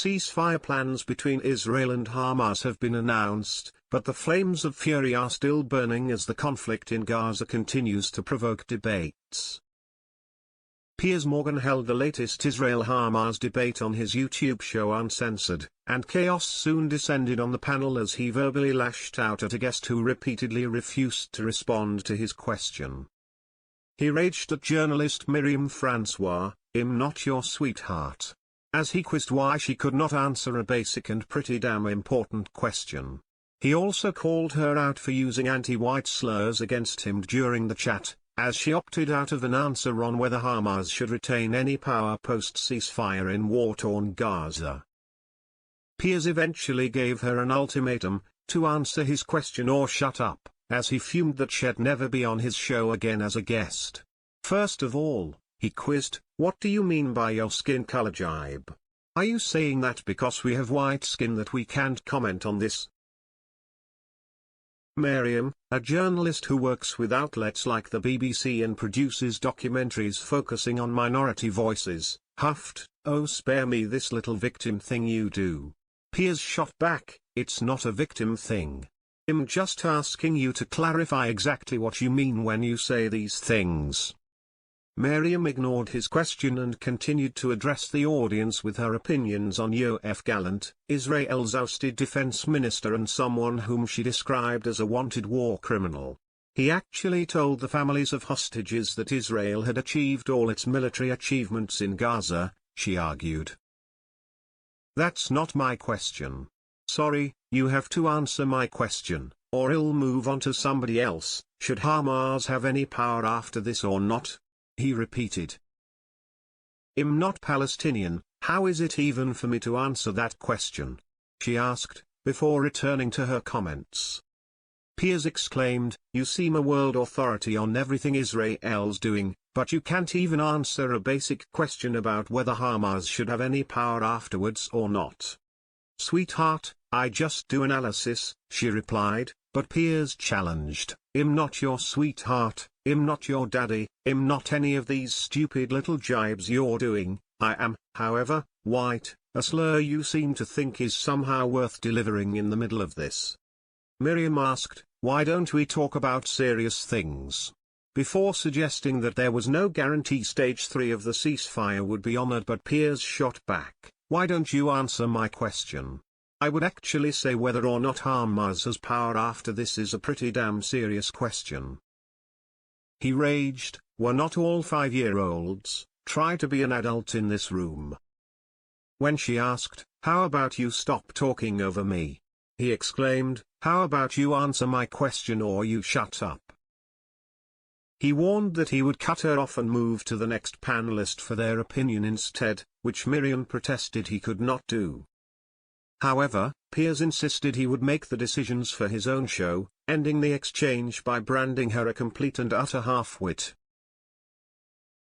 ceasefire plans between Israel and Hamas have been announced, but the flames of fury are still burning as the conflict in Gaza continues to provoke debates. Piers Morgan held the latest Israel Hamas debate on his YouTube show Uncensored, and chaos soon descended on the panel as he verbally lashed out at a guest who repeatedly refused to respond to his question. He raged at journalist Miriam Francois, "I'm not your sweetheart," as he quizzed why she could not answer a basic and pretty damn important question. He also called her out for using anti-white slurs against him during the chat, as she opted out of an answer on whether Hamas should retain any power post-ceasefire in war-torn Gaza. Piers eventually gave her an ultimatum, to answer his question or shut up, as he fumed that she'd never be on his show again as a guest. First of all, he quizzed, "What do you mean by your skin color jibe? Are you saying that because we have white skin that we can't comment on this?" Miriam, a journalist who works with outlets like the BBC and produces documentaries focusing on minority voices, huffed, "Oh, spare me this little victim thing you do." Piers shot back, "It's not a victim thing. I'm just asking you to clarify exactly what you mean when you say these things." Miriam ignored his question and continued to address the audience with her opinions on Yoav Gallant, Israel's ousted defense minister and someone whom she described as a wanted war criminal. He actually told the families of hostages that Israel had achieved all its military achievements in Gaza, she argued. "That's not my question. Sorry, you have to answer my question, or I'll move on to somebody else. Should Hamas have any power after this or not?" he repeated. "I'm not Palestinian, how is it even for me to answer that question?" she asked, before returning to her comments. Piers exclaimed, "You seem a world authority on everything Israel's doing, but you can't even answer a basic question about whether Hamas should have any power afterwards or not." "Sweetheart, I just do analysis," she replied, but Piers challenged, "I'm not your sweetheart, I'm not your daddy, I'm not any of these stupid little jibes you're doing. I am, however, white, a slur you seem to think is somehow worth delivering in the middle of this." Miriam asked, "Why don't we talk about serious things?" before suggesting that there was no guarantee stage 3 of the ceasefire would be honored, but Piers shot back, "Why don't you answer my question? I would actually say whether or not Hamas has power after this is a pretty damn serious question." He raged, "We're not all 5-year-olds, try to be an adult in this room." When she asked, "How about you stop talking over me?" he exclaimed, "How about you answer my question or you shut up?" He warned that he would cut her off and move to the next panelist for their opinion instead, which Miriam protested he could not do. However, Piers insisted he would make the decisions for his own show, ending the exchange by branding her a complete and utter half-wit.